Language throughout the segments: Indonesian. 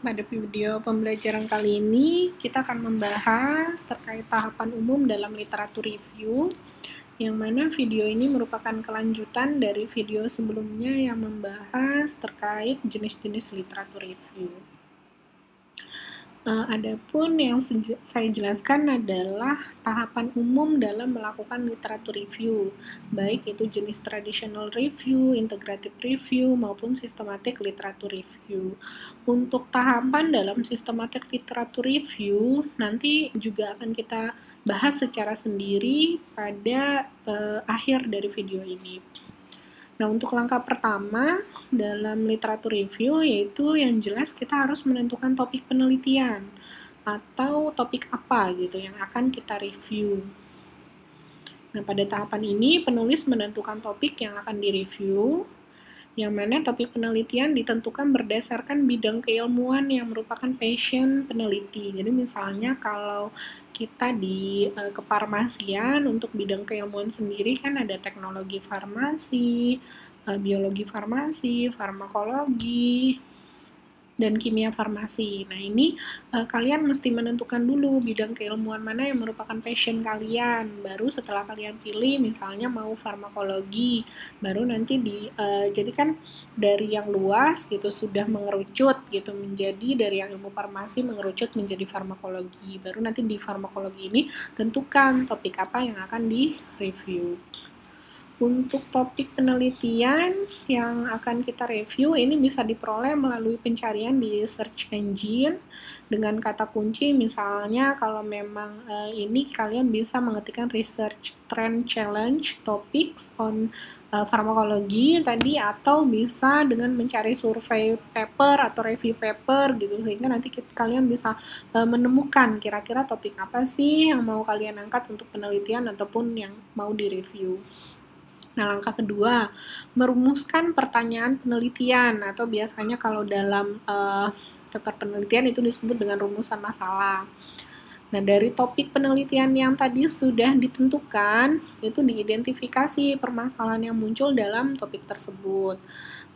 Pada video pembelajaran kali ini, kita akan membahas terkait tahapan umum dalam literatur review, yang mana video ini merupakan kelanjutan dari video sebelumnya yang membahas terkait jenis-jenis literatur review. Adapun yang saya jelaskan adalah tahapan umum dalam melakukan literatur review, baik itu jenis traditional review, integrative review, maupun systematic literatur review. Untuk tahapan dalam systematic literatur review, nanti juga akan kita bahas secara sendiri pada akhir dari video ini. Nah, untuk langkah pertama dalam literatur review yaitu yang jelas kita harus menentukan topik penelitian atau topik apa gitu yang akan kita review. Nah, pada tahapan ini penulis menentukan topik yang akan direview, yang mana topik penelitian ditentukan berdasarkan bidang keilmuan yang merupakan passion peneliti. Jadi misalnya kalau kita di kefarmasian, untuk bidang keilmuan sendiri kan ada teknologi farmasi, biologi farmasi, farmakologi, dan kimia farmasi. Nah, ini kalian mesti menentukan dulu bidang keilmuan mana yang merupakan passion kalian. Baru setelah kalian pilih, misalnya mau farmakologi, baru nanti jadi kan dari yang luas gitu sudah mengerucut gitu menjadi dari yang ilmu farmasi mengerucut menjadi farmakologi. Baru nanti di farmakologi ini tentukan topik apa yang akan di-review. Untuk topik penelitian yang akan kita review ini bisa diperoleh melalui pencarian di search engine dengan kata kunci, misalnya kalau memang ini kalian bisa mengetikkan research trend challenge topics on farmakologi tadi, atau bisa dengan mencari survei paper atau review paper gitu, sehingga nanti kalian bisa menemukan kira-kira topik apa sih yang mau kalian angkat untuk penelitian ataupun yang mau direview. Nah, langkah kedua, merumuskan pertanyaan penelitian, atau biasanya kalau dalam paper penelitian itu disebut dengan rumusan masalah. Nah, dari topik penelitian yang tadi sudah ditentukan, itu diidentifikasi permasalahan yang muncul dalam topik tersebut.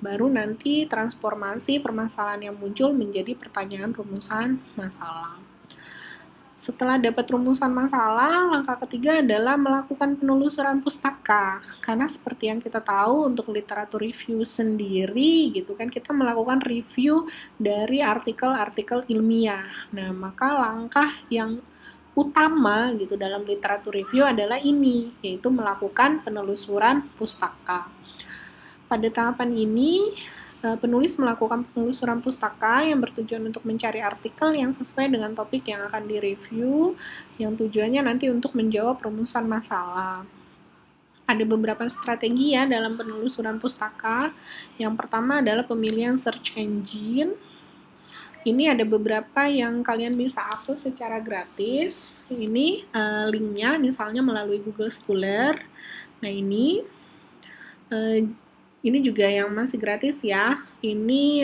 Baru nanti transformasi permasalahan yang muncul menjadi pertanyaan rumusan masalah. Setelah dapat rumusan masalah, langkah ketiga adalah melakukan penelusuran pustaka. Karena seperti yang kita tahu untuk literatur review sendiri gitu kan, kita melakukan review dari artikel-artikel ilmiah. Nah, maka langkah yang utama gitu dalam literatur review adalah ini, yaitu melakukan penelusuran pustaka. Pada tahapan ini, penulis melakukan penelusuran pustaka yang bertujuan untuk mencari artikel yang sesuai dengan topik yang akan direview, yang tujuannya nanti untuk menjawab rumusan masalah. Ada beberapa strategi ya dalam penelusuran pustaka. Yang pertama adalah pemilihan search engine. Ini ada beberapa yang kalian bisa akses secara gratis. Ini linknya misalnya melalui Google Scholar. Nah, ini juga yang masih gratis ya. Ini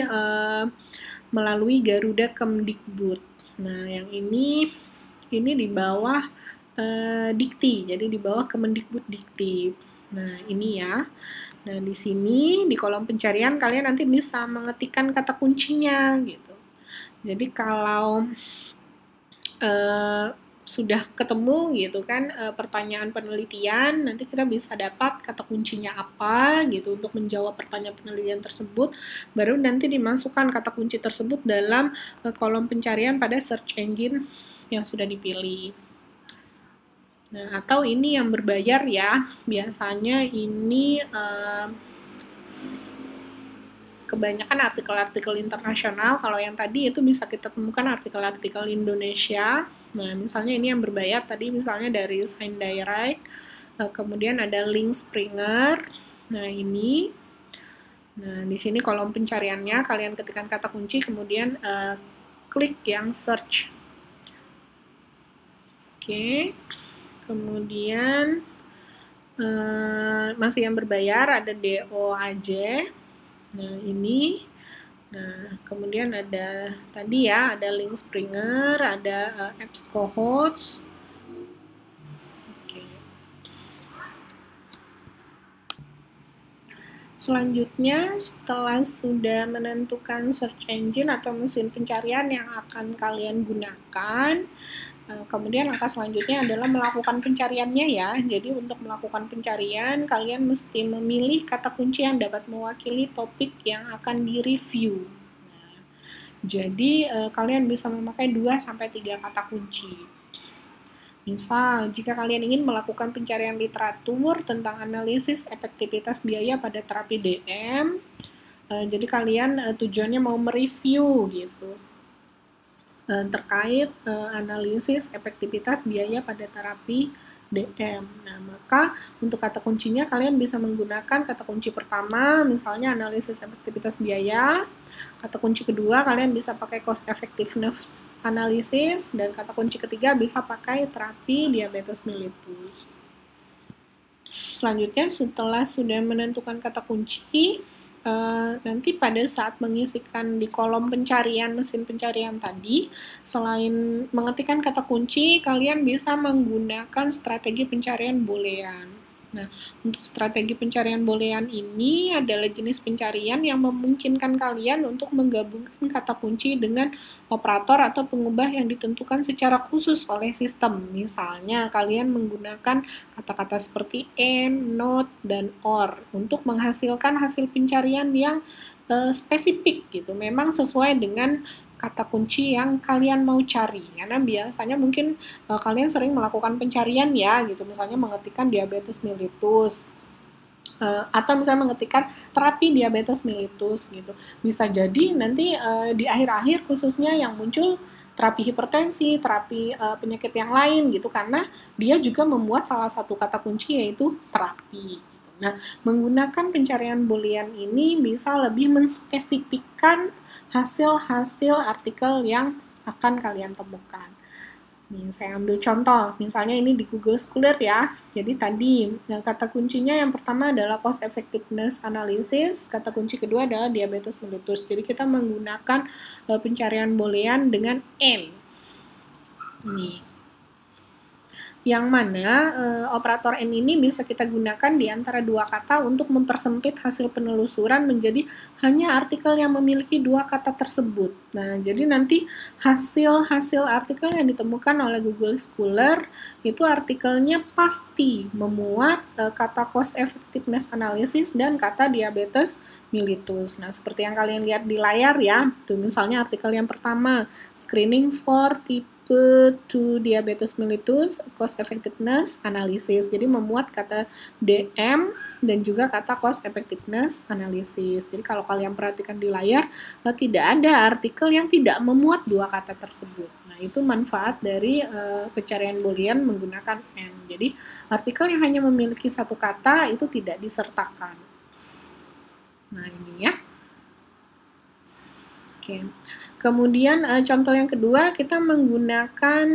melalui Garuda Kemdikbud. Nah, yang ini di bawah Dikti, jadi di bawah Kemendikbud Dikti. Nah, ini ya. Nah, di sini di kolom pencarian kalian nanti bisa mengetikkan kata kuncinya gitu. Jadi kalau sudah ketemu gitu kan pertanyaan penelitian, nanti kita bisa dapat kata kuncinya apa gitu untuk menjawab pertanyaan penelitian tersebut, baru nanti dimasukkan kata kunci tersebut dalam kolom pencarian pada search engine yang sudah dipilih. Nah, atau ini yang berbayar ya, biasanya ini kebanyakan artikel-artikel internasional. Kalau yang tadi itu bisa kita temukan artikel-artikel Indonesia. Nah, misalnya ini yang berbayar tadi misalnya dari Science Direct, kemudian ada Link Springer. Nah, ini. Nah, di sini kolom pencariannya kalian ketikkan kata kunci, kemudian klik yang search. Oke. Kemudian masih yang berbayar ada DOAJ. Nah, ini. Nah, kemudian ada tadi ya, ada Link Springer, ada EBSCOhost. Oke. Selanjutnya, setelah sudah menentukan search engine atau mesin pencarian yang akan kalian gunakan, kemudian langkah selanjutnya adalah melakukan pencariannya ya. Jadi untuk melakukan pencarian, kalian mesti memilih kata kunci yang dapat mewakili topik yang akan direview. Nah, jadi kalian bisa memakai 2-3 kata kunci. Misal, jika kalian ingin melakukan pencarian literatur tentang analisis efektivitas biaya pada terapi DM, jadi kalian tujuannya mau mereview gitu terkait analisis efektivitas biaya pada terapi DM. Nah, maka untuk kata kuncinya kalian bisa menggunakan kata kunci pertama, misalnya analisis efektivitas biaya. Kata kunci kedua kalian bisa pakai cost effectiveness analysis, dan kata kunci ketiga bisa pakai terapi diabetes mellitus. Selanjutnya, setelah sudah menentukan kata kunci, nanti pada saat mengisikan di kolom pencarian mesin pencarian tadi, selain mengetikkan kata kunci, kalian bisa menggunakan strategi pencarian boolean. Nah, untuk strategi pencarian boolean ini adalah jenis pencarian yang memungkinkan kalian untuk menggabungkan kata kunci dengan operator atau pengubah yang ditentukan secara khusus oleh sistem. Misalnya, kalian menggunakan kata-kata seperti and, not, dan or untuk menghasilkan hasil pencarian yang spesifik gitu. Memang sesuai dengan kata kunci yang kalian mau cari, karena biasanya mungkin kalian sering melakukan pencarian ya gitu, misalnya mengetikkan diabetes mellitus atau misalnya mengetikkan terapi diabetes mellitus gitu. Bisa jadi nanti di akhir-akhir khususnya yang muncul terapi hipertensi, terapi penyakit yang lain gitu, karena dia juga memuat salah satu kata kunci yaitu terapi. Nah, menggunakan pencarian boolean ini bisa lebih menspesifikkan hasil-hasil artikel yang akan kalian temukan. Nih, saya ambil contoh, misalnya ini di Google Scholar ya. Jadi tadi kata kuncinya yang pertama adalah cost effectiveness analysis, kata kunci kedua adalah diabetes mellitus. Jadi kita menggunakan pencarian boolean dengan N. Nih. Yang mana operator N ini bisa kita gunakan di antara dua kata untuk mempersempit hasil penelusuran menjadi hanya artikel yang memiliki dua kata tersebut. Nah, jadi nanti hasil artikel yang ditemukan oleh Google Scholar itu artikelnya pasti memuat kata cost effectiveness analysis dan kata diabetes mellitus. Nah, seperti yang kalian lihat di layar ya, tuh misalnya artikel yang pertama, screening for type 2 diabetes mellitus, cost effectiveness analysis. Jadi memuat kata DM dan juga kata cost effectiveness analysis. Jadi kalau kalian perhatikan di layar, tidak ada artikel yang tidak memuat dua kata tersebut. Nah, itu manfaat dari pencarian boolean menggunakan N. Jadi artikel yang hanya memiliki satu kata itu tidak disertakan. Nah, ini ya. Oke. Kemudian contoh yang kedua, kita menggunakan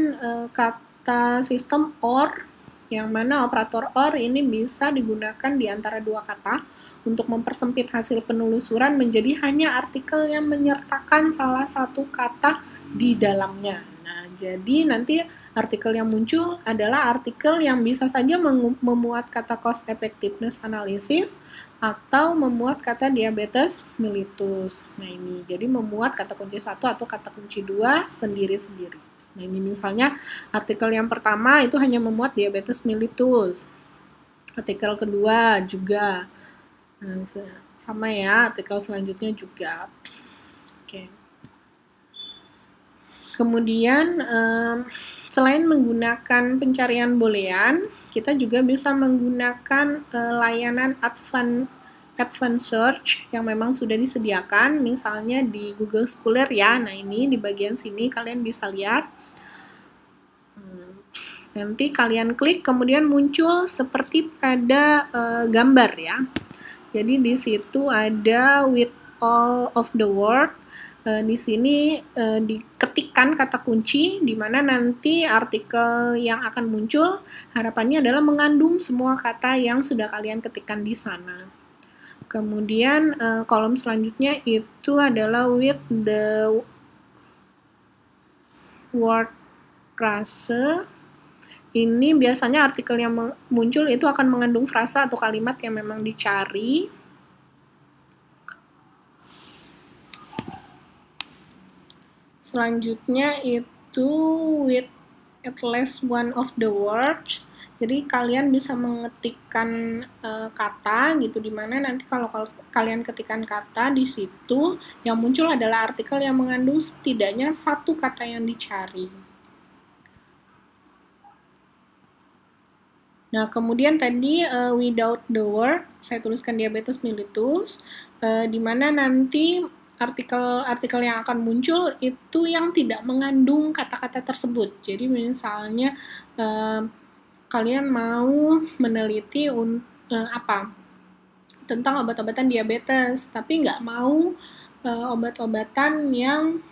kata sistem OR, yang mana operator OR ini bisa digunakan di antara dua kata untuk mempersempit hasil penelusuran menjadi hanya artikel yang menyertakan salah satu kata di dalamnya. Nah, jadi nanti artikel yang muncul adalah artikel yang bisa saja memuat kata cost effectiveness analysis atau memuat kata diabetes mellitus. Nah, ini jadi memuat kata kunci 1 atau kata kunci 2 sendiri-sendiri. Nah, ini misalnya artikel yang pertama itu hanya memuat diabetes mellitus. Artikel kedua juga. Nah, sama ya, artikel selanjutnya juga. Oke. Kemudian selain menggunakan pencarian boolean, kita juga bisa menggunakan layanan advanced search yang memang sudah disediakan, misalnya di Google Scholar ya. Nah, ini di bagian sini kalian bisa lihat. Nanti kalian klik, kemudian muncul seperti pada gambar ya. Jadi di situ ada with all of the world. Di sini diketikkan kata kunci, di mana nanti artikel yang akan muncul harapannya adalah mengandung semua kata yang sudah kalian ketikkan di sana. Kemudian kolom selanjutnya itu adalah with the word frase. Ini biasanya artikel yang muncul itu akan mengandung frasa atau kalimat yang memang dicari. Selanjutnya itu with at least one of the words. Jadi kalian bisa mengetikkan kata gitu, dimana nanti kalau kalian ketikkan kata di situ yang muncul adalah artikel yang mengandung setidaknya satu kata yang dicari. Nah, kemudian tadi without the word, saya tuliskan diabetes mellitus, di mana nanti artikel-artikel yang akan muncul itu yang tidak mengandung kata-kata tersebut. Jadi misalnya kalian mau meneliti tentang obat-obatan diabetes, tapi nggak mau obat-obatan yang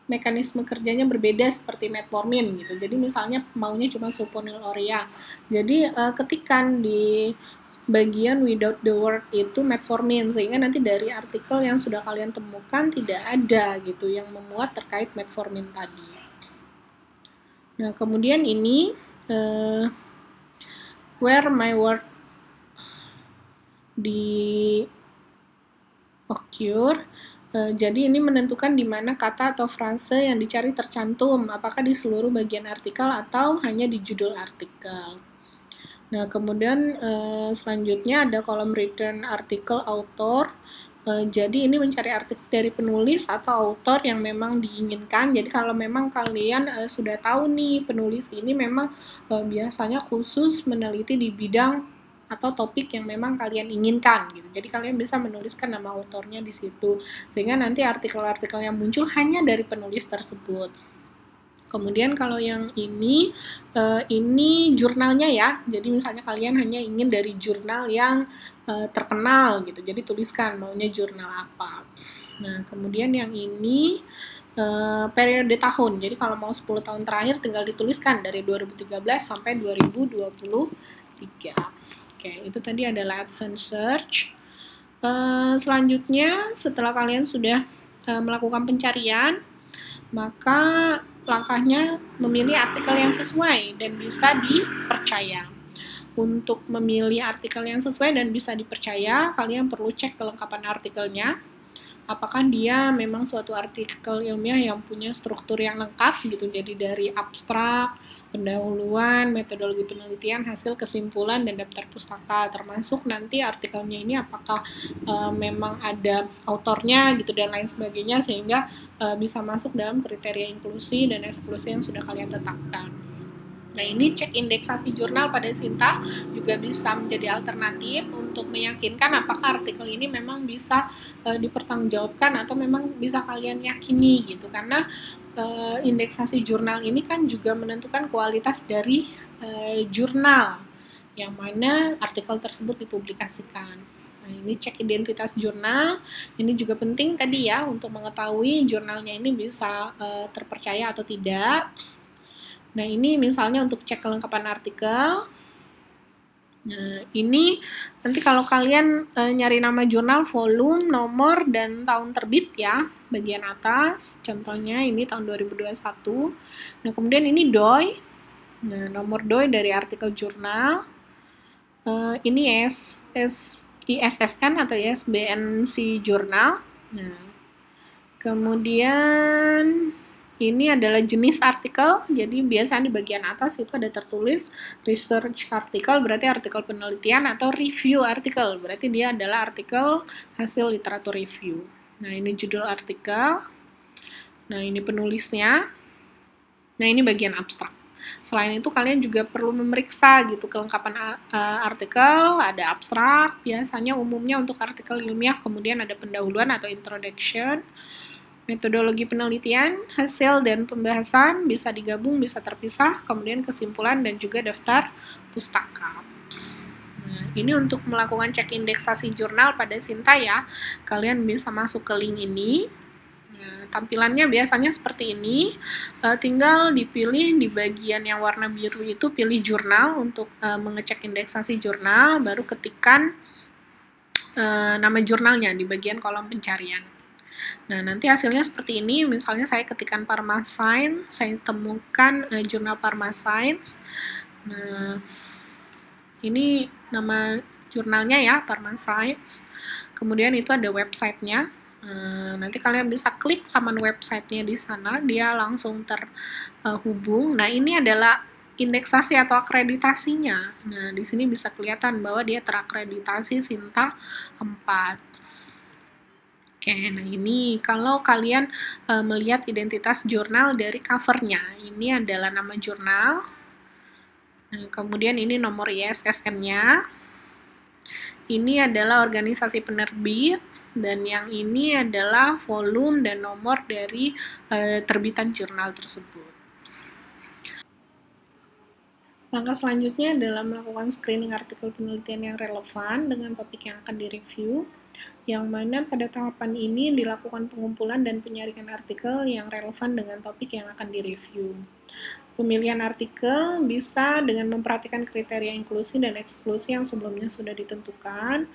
mekanisme kerjanya berbeda seperti metformin gitu. Jadi misalnya maunya cuma sulfonylurea. Jadi ketikan di bagian without the word itu metformin, sehingga nanti dari artikel yang sudah kalian temukan tidak ada gitu yang memuat terkait metformin tadi. Nah, kemudian ini where my word di occur. Jadi ini menentukan di mana kata atau frase yang dicari tercantum, apakah di seluruh bagian artikel atau hanya di judul artikel. Nah, kemudian selanjutnya ada kolom return artikel author. Jadi ini mencari artikel dari penulis atau author yang memang diinginkan. Jadi kalau memang kalian sudah tahu nih penulis ini memang biasanya khusus meneliti di bidang atau topik yang memang kalian inginkan gitu. Jadi kalian bisa menuliskan nama autornya di situ, sehingga nanti artikel-artikel yang muncul hanya dari penulis tersebut. Kemudian kalau yang ini jurnalnya ya. Jadi misalnya kalian hanya ingin dari jurnal yang terkenal gitu. Jadi tuliskan maunya jurnal apa. Nah, kemudian yang ini periode tahun. Jadi kalau mau 10 tahun terakhir tinggal dituliskan dari 2013 sampai 2023. Oke, itu tadi adalah advanced search. Selanjutnya, setelah kalian sudah melakukan pencarian, maka langkahnya memilih artikel yang sesuai dan bisa dipercaya. Untuk memilih artikel yang sesuai dan bisa dipercaya, kalian perlu cek kelengkapan artikelnya. Apakah dia memang suatu artikel ilmiah yang punya struktur yang lengkap gitu, jadi dari abstrak, pendahuluan, metodologi penelitian, hasil kesimpulan, dan daftar pustaka, termasuk nanti artikelnya ini apakah memang ada autornya gitu dan lain sebagainya, sehingga bisa masuk dalam kriteria inklusi dan eksklusi yang sudah kalian tetapkan. Nah, ini cek indeksasi jurnal pada Sinta juga bisa menjadi alternatif untuk meyakinkan apakah artikel ini memang bisa dipertanggungjawabkan atau memang bisa kalian yakini gitu. Karena indeksasi jurnal ini kan juga menentukan kualitas dari jurnal yang mana artikel tersebut dipublikasikan. Nah, ini cek identitas jurnal. Ini juga penting tadi ya untuk mengetahui jurnalnya ini bisa terpercaya atau tidak. Nah, ini misalnya untuk cek kelengkapan artikel. Nah, ini nanti kalau kalian nyari nama jurnal, volume, nomor, dan tahun terbit ya, bagian atas. Contohnya ini tahun 2021. Nah, kemudian ini DOI. Nah, nomor DOI dari artikel jurnal. Ini ISSN atau ISBN si jurnal. Nah, kemudian ini adalah jenis artikel, jadi biasanya di bagian atas itu ada tertulis research artikel, berarti artikel penelitian, atau review artikel, berarti dia adalah artikel hasil literatur review. Nah, ini judul artikel, nah ini penulisnya, nah ini bagian abstrak. Selain itu kalian juga perlu memeriksa gitu kelengkapan artikel, ada abstrak, biasanya umumnya untuk artikel ilmiah, kemudian ada pendahuluan atau introduction, metodologi penelitian, hasil dan pembahasan bisa digabung, bisa terpisah, kemudian kesimpulan dan juga daftar pustaka. Nah, ini untuk melakukan cek indeksasi jurnal pada Sinta ya, kalian bisa masuk ke link ini. Nah, tampilannya biasanya seperti ini, tinggal dipilih di bagian yang warna biru itu, pilih jurnal untuk mengecek indeksasi jurnal, baru ketikkan nama jurnalnya di bagian kolom pencarian. Nah, nanti hasilnya seperti ini. Misalnya saya ketikkan Pharmascience, saya temukan jurnal Pharmascience. Nah, ini nama jurnalnya ya, Pharmascience. Kemudian itu ada websitenya. Nanti kalian bisa klik laman websitenya di sana, dia langsung terhubung. Nah, ini adalah indeksasi atau akreditasinya. Nah, di sini bisa kelihatan bahwa dia terakreditasi Sinta 4. Oke, nah ini kalau kalian melihat identitas jurnal dari covernya, ini adalah nama jurnal. Nah, kemudian ini nomor ISSN-nya. Ini adalah organisasi penerbit, dan yang ini adalah volume dan nomor dari terbitan jurnal tersebut. Langkah selanjutnya adalah melakukan screening artikel penelitian yang relevan dengan topik yang akan direview, yang mana pada tahapan ini dilakukan pengumpulan dan penyaringan artikel yang relevan dengan topik yang akan direview. Pemilihan artikel bisa dengan memperhatikan kriteria inklusi dan eksklusi yang sebelumnya sudah ditentukan,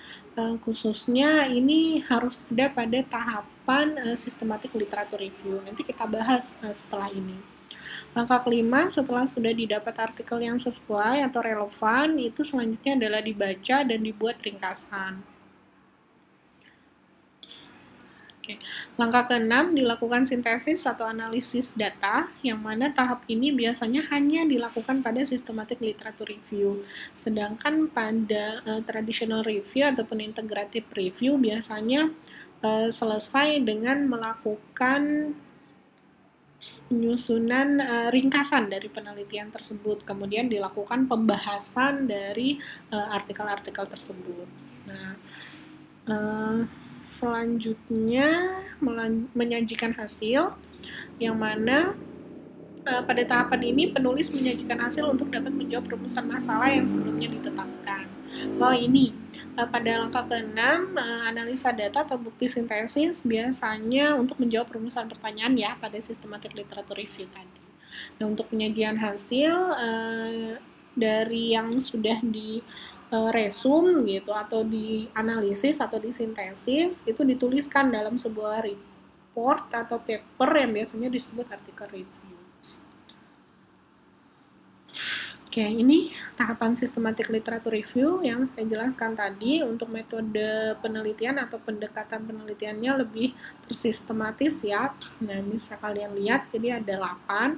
khususnya ini harus ada pada tahapan sistematik literatur review. Nanti kita bahas setelah ini. Langkah kelima, setelah sudah didapat artikel yang sesuai atau relevan, itu selanjutnya adalah dibaca dan dibuat ringkasan. Oke. Langkah keenam, dilakukan sintesis atau analisis data, yang mana tahap ini biasanya hanya dilakukan pada systematic literature review. Sedangkan pada traditional review ataupun integrative review biasanya selesai dengan melakukan penyusunan ringkasan dari penelitian tersebut, kemudian dilakukan pembahasan dari artikel-artikel tersebut. Nah, selanjutnya menyajikan hasil, yang mana pada tahapan ini penulis menyajikan hasil untuk dapat menjawab rumusan masalah yang sebelumnya ditetapkan. Ini pada langkah ke-6, analisa data atau bukti sintesis biasanya untuk menjawab rumusan pertanyaan ya pada systematic literature review tadi. Nah, untuk penyajian hasil dari yang sudah di resum gitu atau dianalisis atau disintesis itu dituliskan dalam sebuah report atau paper yang biasanya disebut artikel review. Oke, ini tahapan systematic literature review yang saya jelaskan tadi. Untuk metode penelitian atau pendekatan penelitiannya lebih tersistematis ya. Nah, bisa kalian lihat, jadi ada 8.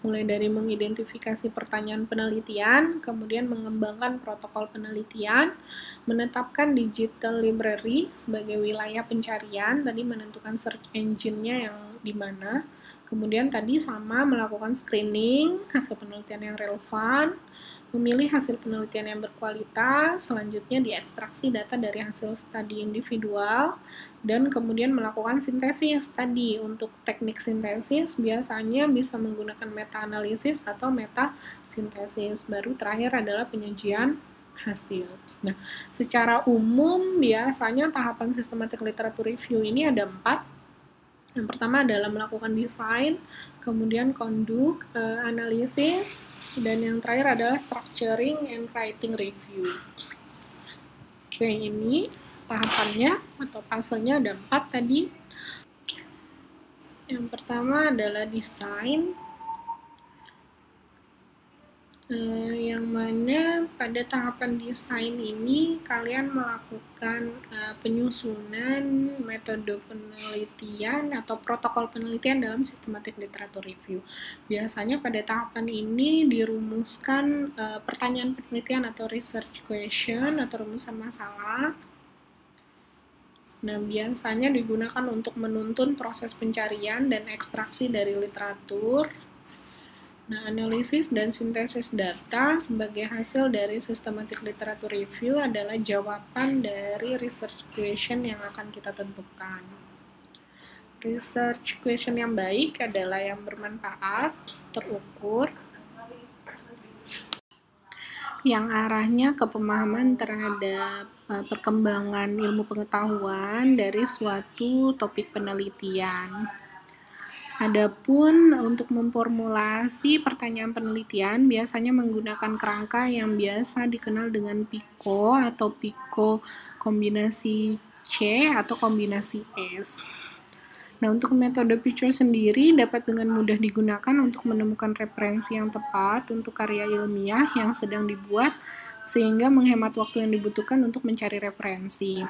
Mulai dari mengidentifikasi pertanyaan penelitian, kemudian mengembangkan protokol penelitian, menetapkan digital library sebagai wilayah pencarian, tadi menentukan search engine-nya yang di mana, kemudian tadi sama melakukan screening hasil penelitian yang relevan, memilih hasil penelitian yang berkualitas, selanjutnya diekstraksi data dari hasil studi individual, dan kemudian melakukan sintesis tadi. Untuk teknik sintesis biasanya bisa menggunakan meta-analisis atau meta-sintesis. Baru terakhir adalah penyajian hasil. Nah, secara umum biasanya tahapan systematic literature review ini ada 4. Yang pertama adalah melakukan desain, kemudian conduct, analisis, dan yang terakhir adalah structuring and writing review. Oke, ini tahapannya atau fasenya ada 4 tadi. Yang pertama adalah desain, yang mana pada tahapan desain ini kalian melakukan penyusunan metode penelitian atau protokol penelitian dalam systematic literature review. Biasanya pada tahapan ini dirumuskan pertanyaan penelitian atau research question atau rumusan masalah. Nah, biasanya digunakan untuk menuntun proses pencarian dan ekstraksi dari literatur. Nah, analisis dan sintesis data sebagai hasil dari systematic literature review adalah jawaban dari research question yang akan kita tentukan. Research question yang baik adalah yang bermanfaat, terukur, yang arahnya ke pemahaman terhadap perkembangan ilmu pengetahuan dari suatu topik penelitian. Adapun untuk memformulasi pertanyaan penelitian biasanya menggunakan kerangka yang biasa dikenal dengan PICO atau PICO kombinasi C atau kombinasi S. Nah, untuk metode PICO sendiri dapat dengan mudah digunakan untuk menemukan referensi yang tepat untuk karya ilmiah yang sedang dibuat, sehingga menghemat waktu yang dibutuhkan untuk mencari referensi.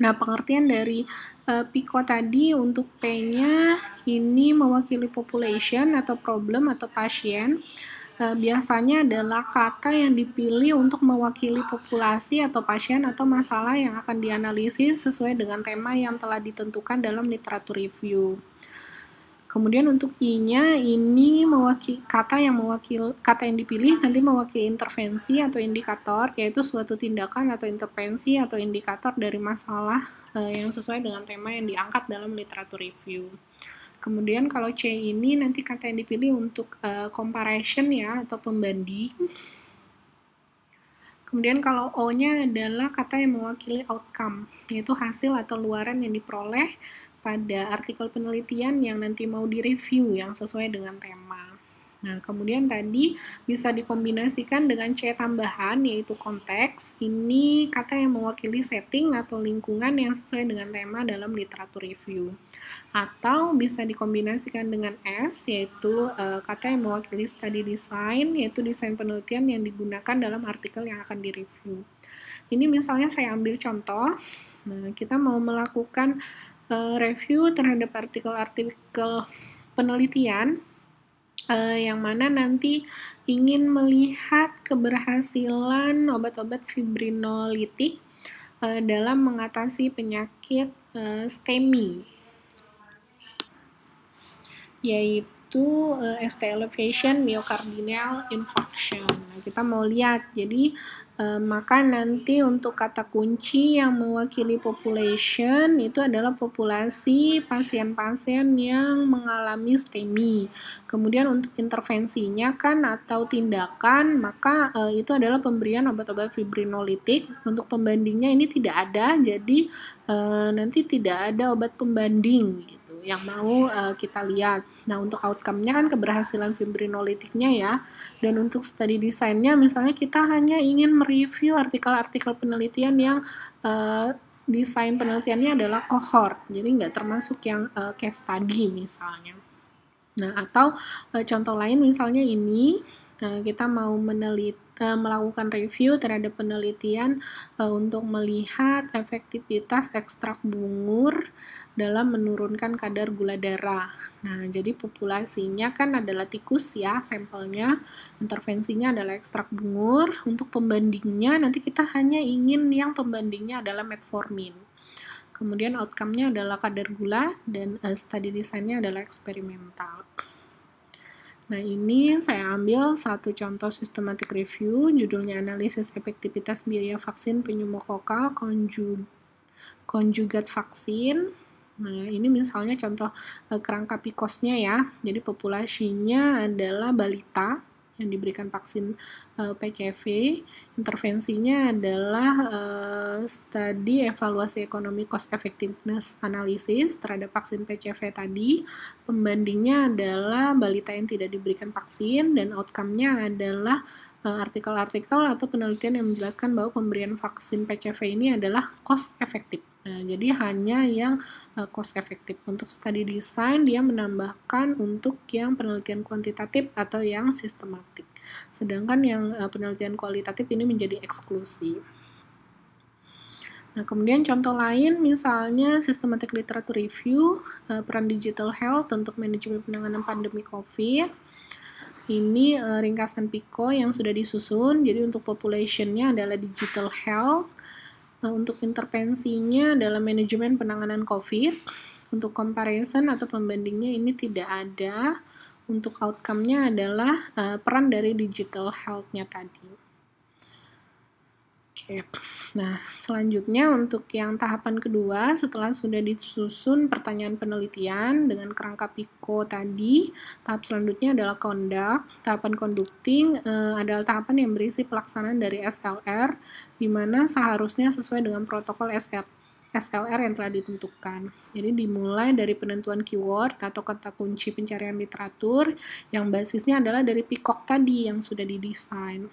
Nah, pengertian dari PICO tadi untuk P-nya ini mewakili population atau problem atau pasien. Biasanya adalah kata yang dipilih untuk mewakili populasi atau pasien atau masalah yang akan dianalisis sesuai dengan tema yang telah ditentukan dalam literatur review. Kemudian untuk I-nya ini kata yang dipilih nanti mewakili intervensi atau indikator, yaitu suatu tindakan atau intervensi atau indikator dari masalah yang sesuai dengan tema yang diangkat dalam literatur review. Kemudian kalau C ini nanti kata yang dipilih untuk comparison ya atau pembanding. Kemudian kalau O-nya adalah kata yang mewakili outcome, yaitu hasil atau luaran yang diperoleh pada artikel penelitian yang nanti mau direview yang sesuai dengan tema. Nah, kemudian tadi bisa dikombinasikan dengan C tambahan, yaitu konteks. Ini kata yang mewakili setting atau lingkungan yang sesuai dengan tema dalam literatur review. Atau bisa dikombinasikan dengan S, yaitu kata yang mewakili study design, yaitu desain penelitian yang digunakan dalam artikel yang akan direview. Ini misalnya saya ambil contoh. Nah, kita mau melakukan review terhadap artikel-artikel penelitian yang mana nanti ingin melihat keberhasilan obat-obat fibrinolitik dalam mengatasi penyakit STEMI, yaitu ST elevation myocardial infarction. Nah, kita mau lihat, jadi maka nanti untuk kata kunci yang mewakili population itu adalah populasi pasien-pasien yang mengalami STEMI. Kemudian untuk intervensinya kan atau tindakan, maka itu adalah pemberian obat-obat fibrinolitik. Untuk pembandingnya ini tidak ada, jadi nanti tidak ada obat pembanding gitu yang mau kita lihat. Nah, untuk outcome-nya kan keberhasilan fibrinolitiknya ya. Dan untuk study design-nya misalnya kita hanya ingin mereview artikel-artikel penelitian yang desain penelitiannya adalah cohort. Jadi nggak termasuk yang case study misalnya. Nah, atau contoh lain misalnya ini, kita mau melakukan review terhadap penelitian untuk melihat efektivitas ekstrak bungur dalam menurunkan kadar gula darah. Nah, jadi populasinya kan adalah tikus ya, sampelnya. Intervensinya adalah ekstrak bungur. Untuk pembandingnya, nanti kita hanya ingin yang pembandingnya adalah metformin. Kemudian outcome-nya adalah kadar gula, dan study design-nya adalah eksperimental. Nah, ini saya ambil satu contoh systematic review, judulnya analisis efektivitas biaya vaksin pneumokokal konjugat vaksin. Nah, ini misalnya contoh kerangka PICOS-nya ya. Jadi populasinya adalah balita yang diberikan vaksin PCV. Intervensinya adalah studi evaluasi ekonomi cost effectiveness analysis terhadap vaksin PCV tadi. Pembandingnya adalah balita yang tidak diberikan vaksin, dan outcome-nya adalah artikel-artikel atau penelitian yang menjelaskan bahwa pemberian vaksin PCV ini adalah cost efektif. Nah, jadi hanya yang cost efektif. Untuk study design dia menambahkan untuk yang penelitian kuantitatif atau yang sistematik. Sedangkan yang penelitian kualitatif ini menjadi eksklusi. Nah, kemudian contoh lain misalnya systematic literature review, peran digital health untuk manajemen penanganan pandemi COVID. Ini ringkasan PICO yang sudah disusun. Jadi untuk population-nya adalah digital health. Untuk intervensinya dalam manajemen penanganan COVID. Untuk comparison atau pembandingnya ini tidak ada. Untuk outcome-nya adalah peran dari digital health-nya tadi. Oke. Nah, selanjutnya untuk yang tahapan kedua, setelah sudah disusun pertanyaan penelitian dengan kerangka PICO tadi, tahap selanjutnya adalah conduct. Tahapan conducting adalah tahapan yang berisi pelaksanaan dari SLR, di mana seharusnya sesuai dengan protokol SLR yang telah ditentukan. Jadi dimulai dari penentuan keyword atau kata kunci pencarian literatur, yang basisnya adalah dari PICOK tadi yang sudah didesain.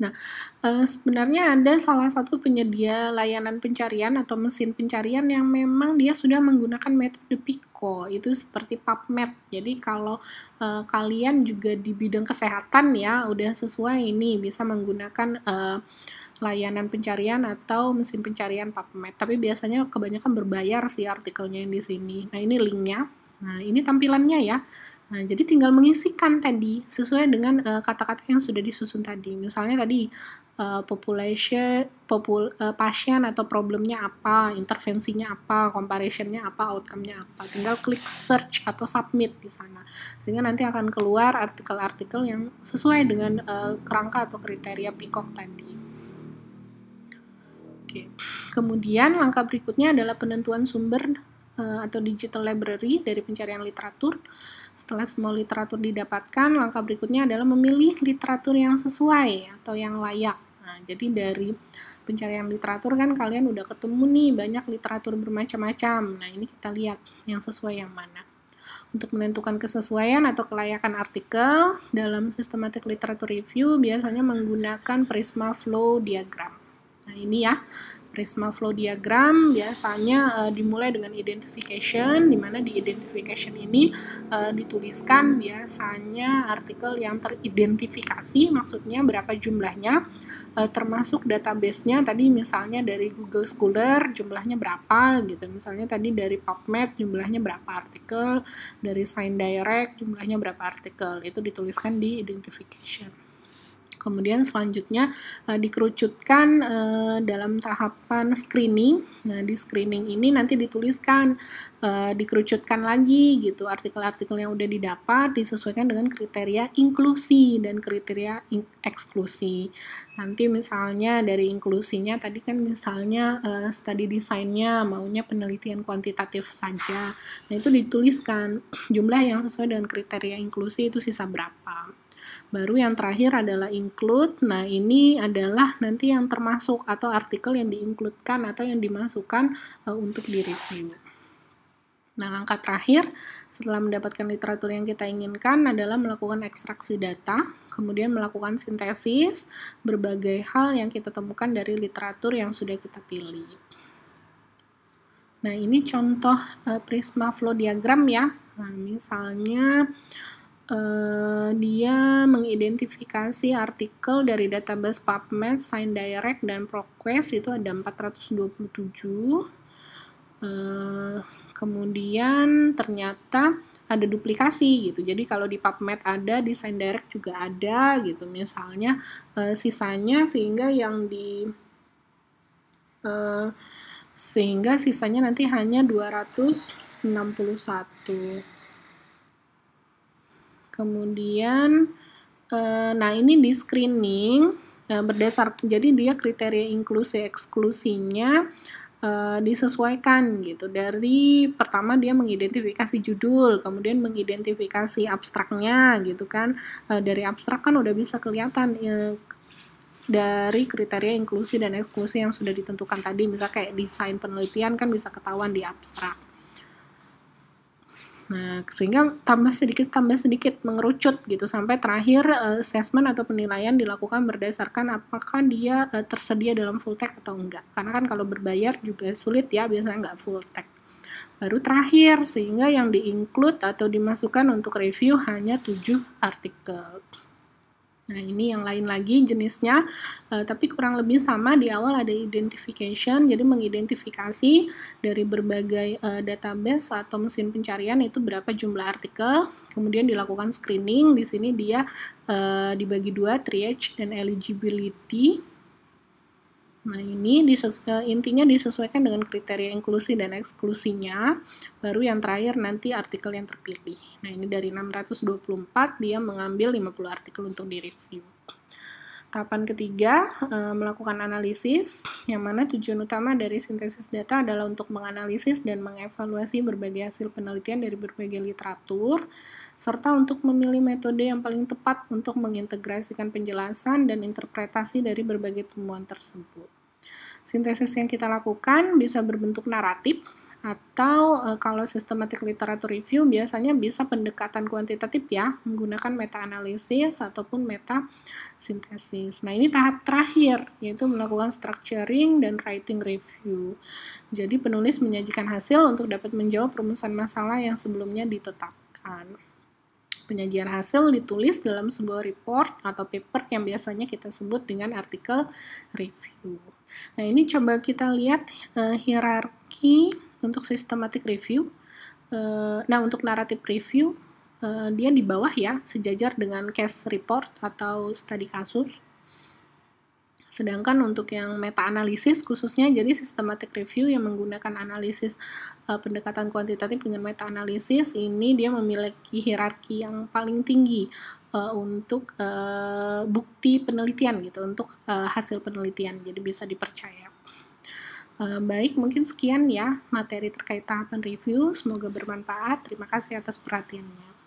Nah, sebenarnya ada salah satu penyedia layanan pencarian atau mesin pencarian yang memang dia sudah menggunakan metode PICO, itu seperti PubMed. Jadi kalau kalian juga di bidang kesehatan ya, udah sesuai ini, bisa menggunakan layanan pencarian atau mesin pencarian PubMed. Tapi biasanya kebanyakan berbayar sih artikelnya yang di sini. Nah, ini linknya. Nah, ini tampilannya ya. Nah, jadi tinggal mengisikan tadi sesuai dengan kata-kata yang sudah disusun tadi. Misalnya tadi pasien atau problemnya apa, intervensinya apa, comparationnya apa, outcome-nya apa. Tinggal klik search atau submit di sana. Sehingga nanti akan keluar artikel-artikel yang sesuai dengan kerangka atau kriteria Peacock tadi. Oke. Kemudian langkah berikutnya adalah penentuan sumber atau digital library dari pencarian literatur. Setelah semua literatur didapatkan, langkah berikutnya adalah memilih literatur yang sesuai atau yang layak. Nah, jadi dari pencarian literatur kan kalian udah ketemu nih banyak literatur bermacam-macam. Nah, ini kita lihat yang sesuai yang mana. Untuk menentukan kesesuaian atau kelayakan artikel dalam systematic literature review biasanya menggunakan Prisma Flow Diagram. Nah, ini ya, Prisma Flow Diagram biasanya dimulai dengan identification, di mana di identification ini dituliskan biasanya artikel yang teridentifikasi, maksudnya berapa jumlahnya, termasuk database-nya, tadi misalnya dari Google Scholar jumlahnya berapa gitu, misalnya tadi dari PubMed jumlahnya berapa artikel, dari ScienceDirect jumlahnya berapa artikel, itu dituliskan di identification. Kemudian selanjutnya dikerucutkan dalam tahapan screening. Nah, di screening ini nanti dituliskan, dikerucutkan lagi gitu, artikel-artikel yang udah didapat disesuaikan dengan kriteria inklusi dan kriteria eksklusi. Nanti misalnya dari inklusinya tadi kan misalnya study design-nya maunya penelitian kuantitatif saja. Nah, itu dituliskan jumlah yang sesuai dengan kriteria inklusi itu sisa berapa. Baru yang terakhir adalah include. Nah, ini adalah nanti yang termasuk atau artikel yang diinkludkan atau yang dimasukkan untuk direview. Nah, langkah terakhir setelah mendapatkan literatur yang kita inginkan adalah melakukan ekstraksi data, kemudian melakukan sintesis berbagai hal yang kita temukan dari literatur yang sudah kita pilih. Nah, ini contoh Prisma Flow Diagram ya. Nah, misalnya dia mengidentifikasi artikel dari database PubMed, ScienceDirect, dan ProQuest, itu ada 427. Kemudian ternyata ada duplikasi gitu, jadi kalau di PubMed ada, di ScienceDirect juga ada gitu, misalnya sisanya sehingga sisanya nanti hanya 261. Kemudian, nah ini di screening jadi dia kriteria inklusi eksklusinya disesuaikan gitu. Dari pertama dia mengidentifikasi judul, kemudian mengidentifikasi abstraknya gitu kan. Dari abstrak kan udah bisa kelihatan dari kriteria inklusi dan eksklusi yang sudah ditentukan tadi, misalnya kayak desain penelitian kan bisa ketahuan di abstrak. Nah, sehingga tambah sedikit mengerucut gitu sampai terakhir assessment atau penilaian dilakukan berdasarkan apakah dia tersedia dalam full text atau enggak. Karena kan kalau berbayar juga sulit ya, biasanya enggak full text. Baru terakhir, sehingga yang di-include atau dimasukkan untuk review hanya 7 artikel. Nah, ini yang lain lagi jenisnya, tapi kurang lebih sama. Di awal ada identification, jadi mengidentifikasi dari berbagai database atau mesin pencarian itu berapa jumlah artikel, kemudian dilakukan screening. Di sini dia dibagi dua, triage dan eligibility. Nah, ini intinya disesuaikan dengan kriteria inklusi dan eksklusinya, baru yang terakhir nanti artikel yang terpilih. Nah, ini dari 624, dia mengambil 50 artikel untuk direview. Tahapan ketiga, melakukan analisis, yang mana tujuan utama dari sintesis data adalah untuk menganalisis dan mengevaluasi berbagai hasil penelitian dari berbagai literatur, serta untuk memilih metode yang paling tepat untuk mengintegrasikan penjelasan dan interpretasi dari berbagai temuan tersebut. Sintesis yang kita lakukan bisa berbentuk naratif, atau kalau systematic literature review biasanya bisa pendekatan kuantitatif ya, menggunakan meta-analisis ataupun meta-sintesis. Nah, ini tahap terakhir, yaitu melakukan structuring dan writing review. Jadi penulis menyajikan hasil untuk dapat menjawab perumusan masalah yang sebelumnya ditetapkan. Penyajian hasil ditulis dalam sebuah report atau paper yang biasanya kita sebut dengan artikel review. Nah, ini coba kita lihat hierarki untuk systematic review. Nah, untuk narrative review, dia di bawah ya, sejajar dengan case report atau studi kasus. Sedangkan untuk yang meta-analisis khususnya, jadi systematic review yang menggunakan analisis pendekatan kuantitatif dengan meta-analisis, ini dia memiliki hierarki yang paling tinggi untuk bukti penelitian gitu, untuk hasil penelitian, jadi bisa dipercaya. Baik, mungkin sekian ya materi terkait tahapan review, semoga bermanfaat. Terima kasih atas perhatiannya.